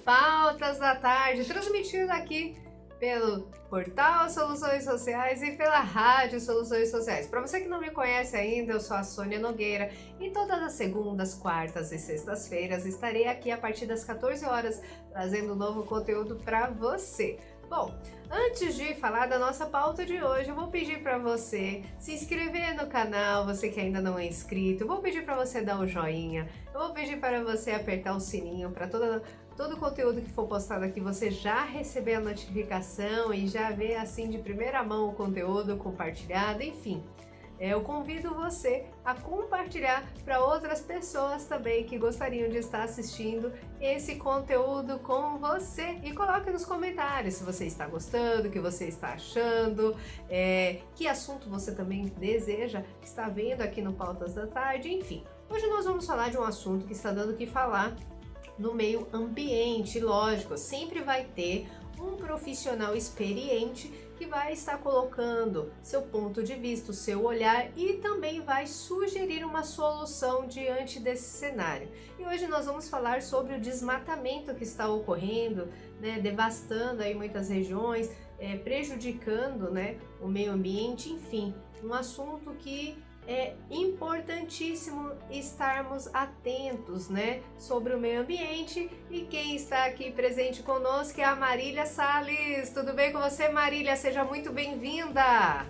Pautas da Tarde, transmitido aqui pelo Portal Soluções Sociais e pela Rádio Soluções Sociais. Para você que não me conhece ainda, eu sou a Sônia Nogueira e todas as segundas, quartas e sextas-feiras estarei aqui a partir das 14 horas trazendo novo conteúdo para você. Bom, antes de falar da nossa pauta de hoje, eu vou pedir para você se inscrever no canal, você que ainda não é inscrito, eu vou pedir para você dar o joinha, eu vou pedir para você apertar o sininho para todo o conteúdo que for postado aqui você já receber a notificação e já ver assim de primeira mão o conteúdo compartilhado, enfim. Eu convido você a compartilhar para outras pessoas também que gostariam de estar assistindo esse conteúdo com você. E coloque nos comentários se você está gostando, o que você está achando, que assunto você também deseja estar vendo aqui no Pautas da Tarde, enfim. Hoje nós vamos falar de um assunto que está dando o que falar no meio ambiente. Lógico, sempre vai ter um profissional experiente que vai estar colocando seu ponto de vista, o seu olhar e também vai sugerir uma solução diante desse cenário. E hoje nós vamos falar sobre o desmatamento que está ocorrendo, né, devastando aí muitas regiões, prejudicando, né, o meio ambiente, enfim, um assunto que é importantíssimo estarmos atentos, né, sobre o meio ambiente. E quem está aqui presente conosco é a Marília Salles. Tudo bem com você, Marília? Seja muito bem-vinda.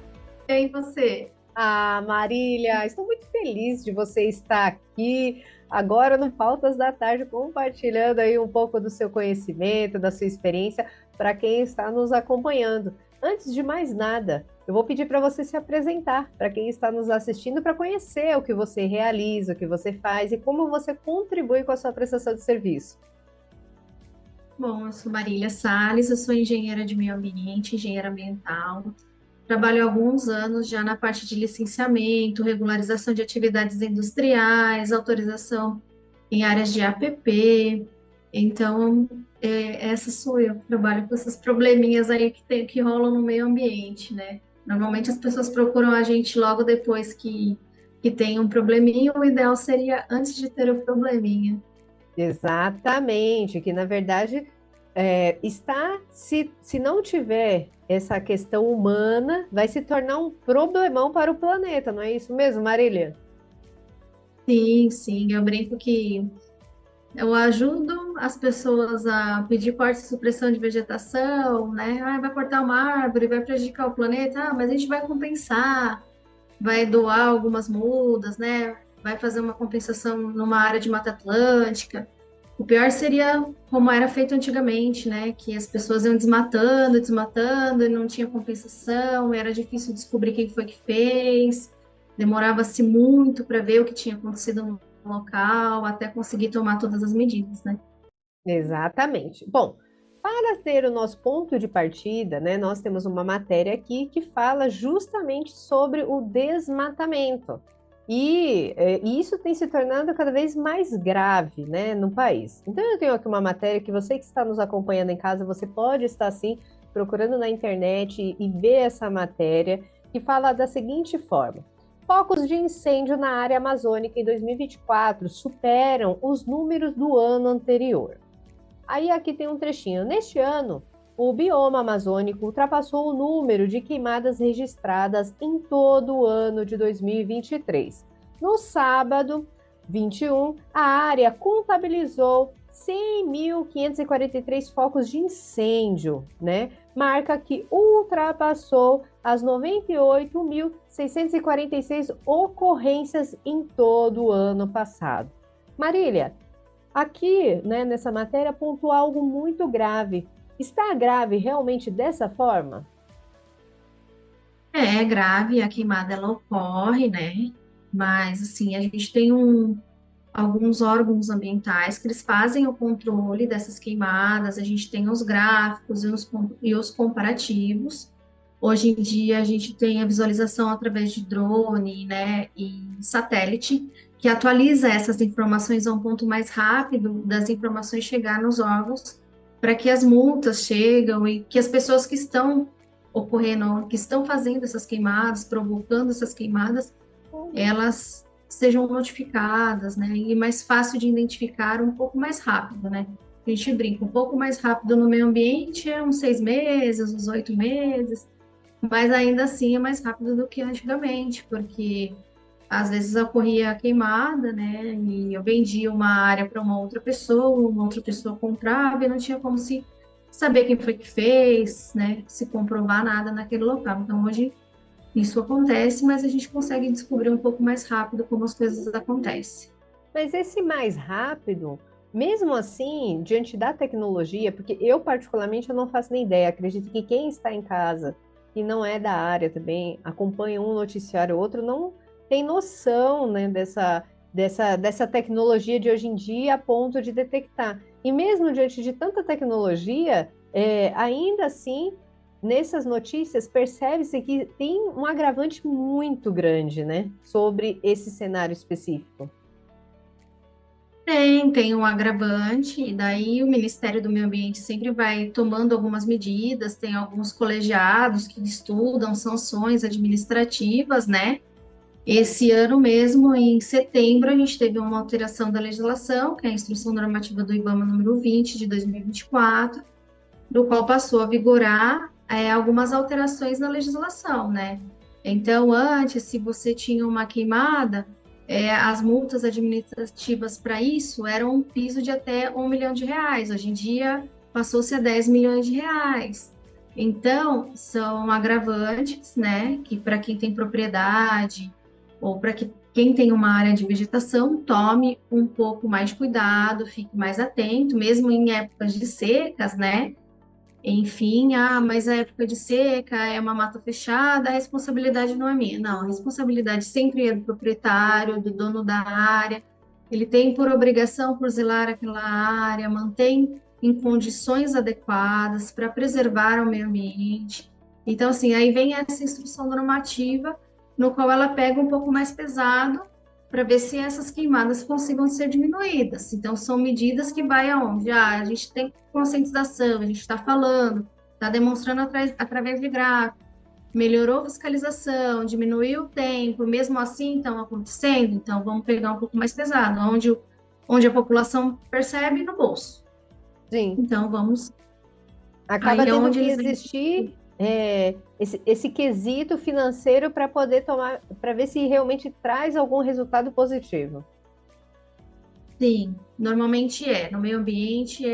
E aí, você? Ah, Marília, estou muito feliz de você estar aqui agora no Pautas da Tarde, compartilhando aí um pouco do seu conhecimento, da sua experiência para quem está nos acompanhando. Antes de mais nada, eu vou pedir para você se apresentar para quem está nos assistindo, para conhecer o que você realiza, o que você faz e como você contribui com a sua prestação de serviço. Bom, eu sou Marília Salles, eu sou engenheira de meio ambiente, engenheira ambiental. Trabalho há alguns anos já na parte de licenciamento, regularização de atividades industriais, autorização em áreas de APP. Então, essa sou eu, que trabalho com esses probleminhas aí que rolam no meio ambiente, né? Normalmente as pessoas procuram a gente logo depois que tem um probleminha, o ideal seria antes de ter o probleminha. Exatamente, que na verdade se não tiver essa questão humana, vai se tornar um problemão para o planeta, não é isso mesmo, Marília? Sim, sim, eu brinco que eu ajudo as pessoas a pedir corte e supressão de vegetação, né? Ah, vai cortar uma árvore, vai prejudicar o planeta, mas a gente vai compensar, vai doar algumas mudas, né? Vai fazer uma compensação numa área de Mata Atlântica. O pior seria como era feito antigamente, né? Que as pessoas iam desmatando, desmatando, e não tinha compensação, era difícil descobrir quem foi que fez, demorava-se muito para ver o que tinha acontecido no local, até conseguir tomar todas as medidas, né? Exatamente. Bom, para ter o nosso ponto de partida, né, nós temos uma matéria aqui que fala justamente sobre o desmatamento. E isso tem se tornado cada vez mais grave, né, no país. Então, eu tenho aqui uma matéria que você que está nos acompanhando em casa, você pode estar, assim, procurando na internet e ver essa matéria, que fala da seguinte forma. Focos de incêndio na área amazônica em 2024 superam os números do ano anterior. Aí aqui tem um trechinho. Neste ano, o bioma amazônico ultrapassou o número de queimadas registradas em todo o ano de 2023. No sábado 21, a área contabilizou 100.543 focos de incêndio, né? Marca que ultrapassou as 98.646 ocorrências em todo o ano passado. Marília, aqui, né, nessa matéria, pontua algo muito grave. Está grave realmente dessa forma? É grave, a queimada ela ocorre, né? Mas assim, a gente tem alguns órgãos ambientais que eles fazem o controle dessas queimadas, a gente tem os gráficos e os comparativos. Hoje em dia a gente tem a visualização através de drone, né, e satélite, que atualiza essas informações a um ponto mais rápido das informações chegar nos órgãos, para que as multas chegam e que as pessoas que estão ocorrendo, que estão fazendo essas queimadas, provocando essas queimadas, elas sejam notificadas, né? E mais fácil de identificar, um pouco mais rápido, né? A gente brinca, um pouco mais rápido no meio ambiente é uns 6 meses, uns 8 meses, mas ainda assim é mais rápido do que antigamente, porque às vezes ocorria a queimada, né? E eu vendia uma área para uma outra pessoa comprava e não tinha como se saber quem foi que fez, né? Se comprovar nada naquele local. Então hoje isso acontece, mas a gente consegue descobrir um pouco mais rápido como as coisas acontecem. Mas esse mais rápido, mesmo assim, diante da tecnologia, porque eu particularmente eu não faço nem ideia, acredito que quem está em casa e não é da área também, acompanha um noticiário ou outro, não tem noção, né, dessa tecnologia de hoje em dia a ponto de detectar. E mesmo diante de tanta tecnologia, ainda assim, nessas notícias, percebe-se que tem um agravante muito grande, né, sobre esse cenário específico. Tem um agravante, e daí o Ministério do Meio Ambiente sempre vai tomando algumas medidas, tem alguns colegiados que estudam sanções administrativas, né? Esse ano mesmo, em setembro, a gente teve uma alteração da legislação, que é a Instrução Normativa do IBAMA número 20 de 2024, do qual passou a vigorar algumas alterações na legislação, né? Então, antes, se você tinha uma queimada, as multas administrativas para isso eram um piso de até R$ 1 milhão. Hoje em dia, passou-se a R$ 10 milhões. Então, são agravantes, né? Que para quem tem propriedade ou para que quem tem uma área de vegetação tome um pouco mais de cuidado, fique mais atento, mesmo em épocas de secas, né? Enfim, mas a época de seca é uma mata fechada, a responsabilidade não é minha. Não, a responsabilidade sempre é do proprietário, do dono da área. Ele tem por obrigação por zelar aquela área, mantém em condições adequadas para preservar o meio ambiente. Então, assim, aí vem essa instrução normativa, no qual ela pega um pouco mais pesado para ver se essas queimadas consigam ser diminuídas. Então, são medidas que vai aonde? A gente tem conscientização, a gente está falando, está demonstrando através de gráficos, melhorou a fiscalização, diminuiu o tempo, mesmo assim estão acontecendo, então vamos pegar um pouco mais pesado, onde a população percebe no bolso. Sim. Então, vamos... Acaba tendo que existir esse quesito financeiro para poder tomar, para ver se realmente traz algum resultado positivo. Sim, normalmente no meio ambiente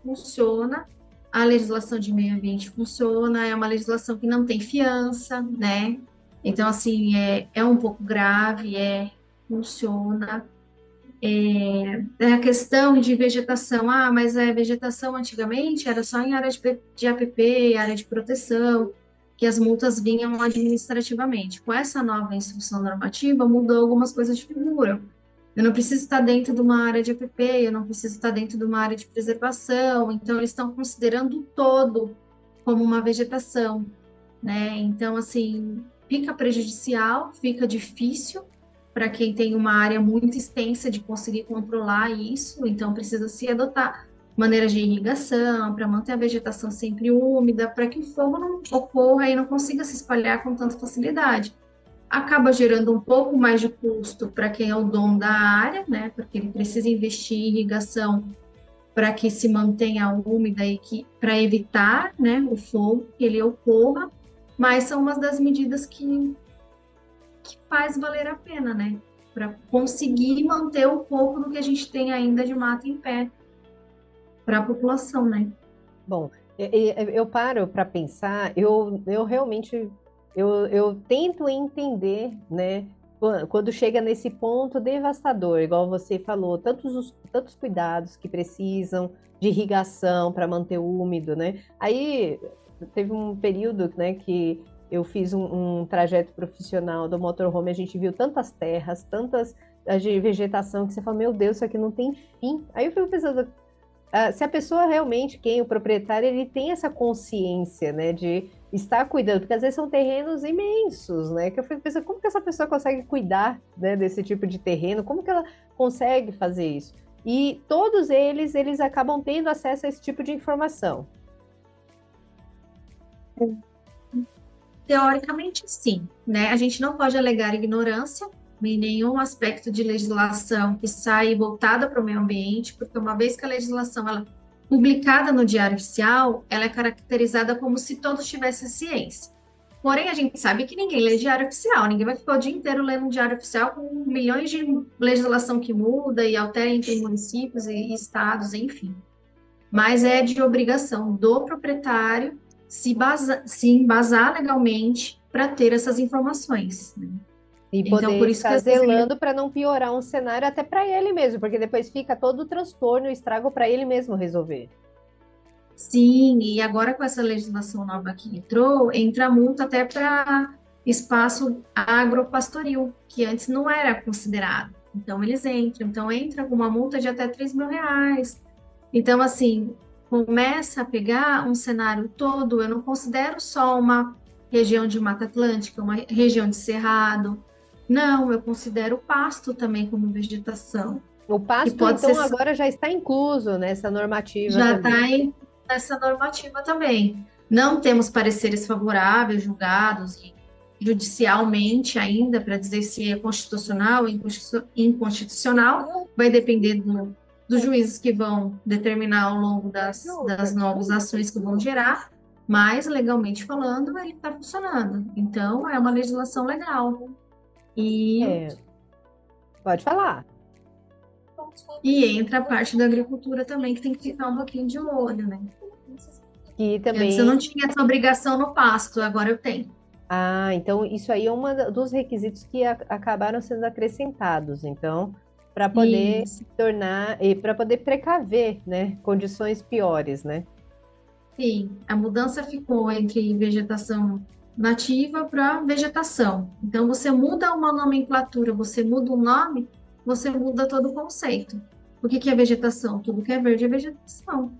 funciona, a legislação de meio ambiente funciona, é uma legislação que não tem fiança, né? Então, assim, é um pouco grave, funciona. A questão de vegetação, mas a vegetação antigamente era só em área de APP, área de proteção, que as multas vinham administrativamente. Com essa nova instrução normativa, mudou algumas coisas de figura. Eu não preciso estar dentro de uma área de APP, eu não preciso estar dentro de uma área de preservação, então eles estão considerando o todo como uma vegetação, né? Então, assim, fica prejudicial, fica difícil para quem tem uma área muito extensa de conseguir controlar isso, então precisa se adotar maneiras de irrigação para manter a vegetação sempre úmida, para que o fogo não ocorra e não consiga se espalhar com tanta facilidade. Acaba gerando um pouco mais de custo para quem é o dono da área, né? Porque ele precisa investir em irrigação para que se mantenha úmida e para evitar, né, o fogo que ele ocorra, mas são uma das medidas que faz valer a pena, né? Para conseguir manter um pouco do que a gente tem ainda de mata em pé para a população, né? Bom, eu paro para pensar, eu realmente eu tento entender, né? Quando chega nesse ponto devastador, igual você falou, tantos cuidados que precisam de irrigação para manter úmido, né? Aí teve um período, né, que eu fiz um trajeto profissional do motorhome, a gente viu tantas terras, tantas de vegetação, que você fala, meu Deus, isso aqui não tem fim. Aí eu fico pensando, se a pessoa realmente, o proprietário, ele tem essa consciência, né, de estar cuidando, porque às vezes são terrenos imensos, né, que eu fico pensando, como que essa pessoa consegue cuidar, né, desse tipo de terreno, como que ela consegue fazer isso? E todos eles acabam tendo acesso a esse tipo de informação. Teoricamente, sim, né? A gente não pode alegar ignorância em nenhum aspecto de legislação que sai voltada para o meio ambiente, porque uma vez que a legislação ela publicada no Diário Oficial, ela é caracterizada como se todos tivessem ciência. Porém, a gente sabe que ninguém lê Diário Oficial, ninguém vai ficar o dia inteiro lendo um Diário Oficial com milhões de legislação que muda e altera entre municípios e estados, enfim. Mas é de obrigação do proprietário se embasar legalmente para ter essas informações, né? E Então, poder por isso que estar às vezes ele zelando para não piorar um cenário até para ele mesmo, porque depois fica todo o transtorno e o estrago para ele mesmo resolver. sim, e agora com essa legislação nova que entrou, entra multa até para espaço agropastoril, que antes não era considerado. Então, eles entram. Então, entra com uma multa de até R$ 3.000. Então, assim, começa a pegar um cenário todo. Eu não considero só uma região de Mata Atlântica, uma região de cerrado. Não, eu considero o pasto também como vegetação. O E pasto, pode ser, então, agora já está incluso nessa normativa já também. está nessa normativa também. Não temos pareceres favoráveis, julgados judicialmente ainda, para dizer se é constitucional ou inconstitucional. Vai depender dos juízes que vão determinar ao longo das novas ações que vão gerar, mas legalmente falando, ele está funcionando. Então, é uma legislação legal. E, É, pode falar. e entra a parte da agricultura também, que tem que ficar um pouquinho de olho, né? Que Porque antes eu não também. tinha essa obrigação no pasto, agora eu tenho. Ah, então isso aí é um dos requisitos que acabaram sendo acrescentados. Então, para poder Isso, tornar e para poder precaver, né, condições piores, né? sim. A mudança ficou entre vegetação nativa para vegetação. Então, você muda uma nomenclatura, você muda um nome, você muda todo o conceito. O que que é vegetação? Tudo que é verde é vegetação.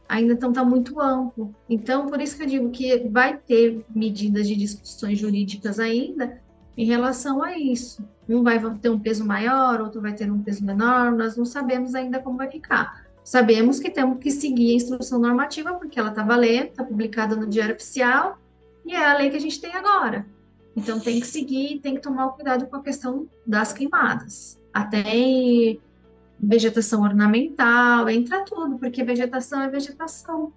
Ainda então está muito amplo. Então, por isso que eu digo que vai ter medidas de discussões jurídicas ainda em relação a isso. Um vai ter um peso maior, outro vai ter um peso menor, nós não sabemos ainda como vai ficar. Sabemos que temos que seguir a instrução normativa, porque ela está valendo, está publicada no Diário Oficial, e é a lei que a gente tem agora. Então, tem que seguir, tem que tomar cuidado com a questão das queimadas. Até vegetação ornamental, entra tudo, porque vegetação é vegetação.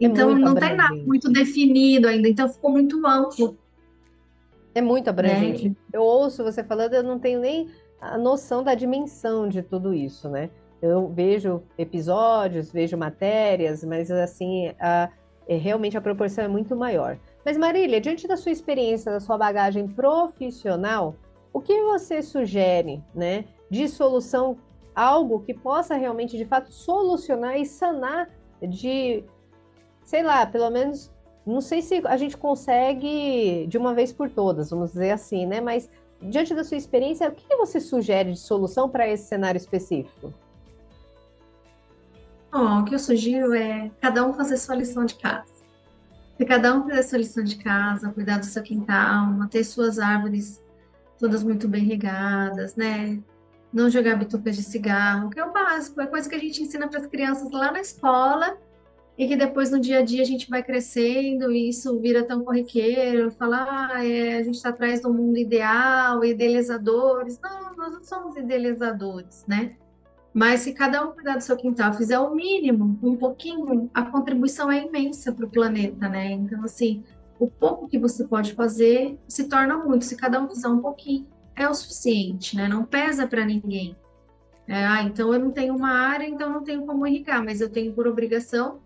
É Então, muito não tem nada muito abrangente. definido ainda, então ficou muito amplo, É muito né? abrangente. Eu ouço você falando, eu não tenho nem a noção da dimensão de tudo isso, né? Eu vejo episódios, vejo matérias, mas assim, realmente a proporção é muito maior. Mas Marília, diante da sua experiência, da sua bagagem profissional, o que você sugere, né, de solução, algo que possa realmente, de fato, solucionar e sanar de, sei lá, pelo menos, não sei se a gente consegue de uma vez por todas, vamos dizer assim, né? Mas diante da sua experiência, o que você sugere de solução para esse cenário específico? Ó, o que eu sugiro é cada um fazer sua lição de casa. Se cada um fizer sua lição de casa, cuidar do seu quintal, manter suas árvores todas muito bem regadas, né? Não jogar bitucas de cigarro, que é o básico, é coisa que a gente ensina para as crianças lá na escola e que depois no dia a dia a gente vai crescendo e isso vira tão corriqueiro, falar, a gente está atrás do mundo ideal, idealizadores. Não, nós não somos idealizadores, né? Mas se cada um cuidar do seu quintal, fizer o mínimo, um pouquinho, a contribuição é imensa para o planeta, né? Então, assim, o pouco que você pode fazer se torna muito. Se cada um fizer um pouquinho, é o suficiente, né? Não pesa para ninguém. Então eu não tenho uma área, então não tenho como irrigar, mas eu tenho por obrigação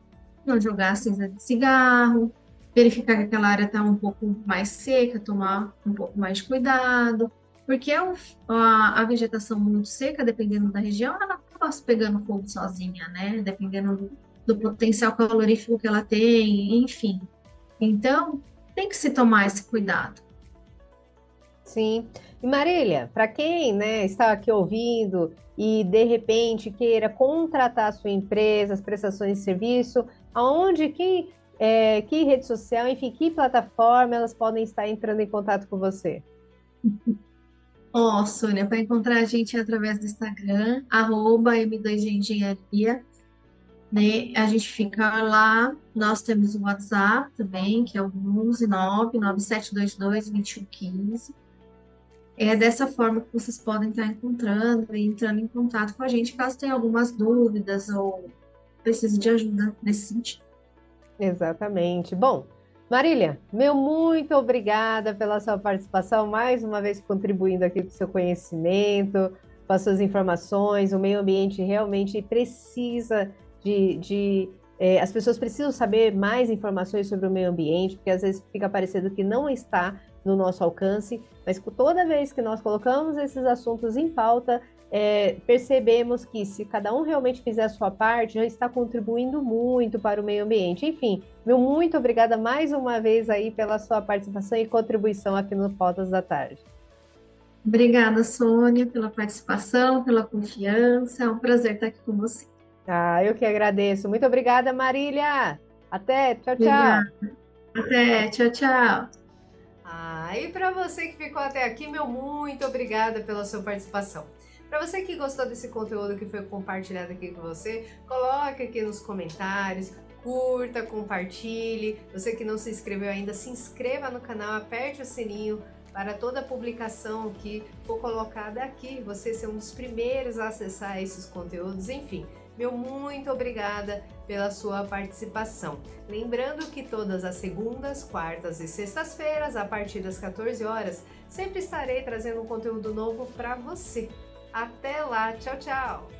não jogar cinza de cigarro, verificar que aquela área está um pouco mais seca, tomar um pouco mais de cuidado, porque a vegetação muito seca, dependendo da região, ela acaba pegando fogo sozinha, né? Dependendo do potencial calorífico que ela tem, enfim. Então, tem que se tomar esse cuidado. Sim. E Marília, para quem, né, está aqui ouvindo e de repente queira contratar a sua empresa, as prestações de serviço, aonde, que rede social, enfim, que plataforma elas podem estar entrando em contato com você? Ó, Sônia, para encontrar a gente é através do Instagram, @M2G Engenharia, né? A gente fica lá, nós temos o WhatsApp também, que é o 11997222115. É dessa forma que vocês podem estar encontrando e entrando em contato com a gente, caso tenha algumas dúvidas ou precise de ajuda nesse sentido. Exatamente. Bom, Marília, meu muito obrigada pela sua participação, mais uma vez contribuindo aqui com o seu conhecimento, com as suas informações. O meio ambiente realmente precisa as pessoas precisam saber mais informações sobre o meio ambiente, porque às vezes fica parecendo que não está no nosso alcance, mas toda vez que nós colocamos esses assuntos em pauta, percebemos que se cada um realmente fizer a sua parte, já está contribuindo muito para o meio ambiente. Enfim, meu muito obrigada mais uma vez aí pela sua participação e contribuição aqui no Pautas da Tarde. Obrigada, Sônia, pela participação, pela confiança. É um prazer estar aqui com você. Eu que agradeço. Muito obrigada, Marília. Até, tchau, tchau. Obrigada. Até, tchau, tchau. E para você que ficou até aqui, meu muito obrigada pela sua participação. Para você que gostou desse conteúdo que foi compartilhado aqui com você, coloque aqui nos comentários, curta, compartilhe. Você que não se inscreveu ainda, se inscreva no canal, aperte o sininho para toda publicação que for colocada aqui, você ser um dos primeiros a acessar esses conteúdos. Enfim, meu muito obrigada pela sua participação. Lembrando que todas as segundas, quartas e sextas-feiras, a partir das 14 horas, sempre estarei trazendo um conteúdo novo para você. Até lá, tchau, tchau!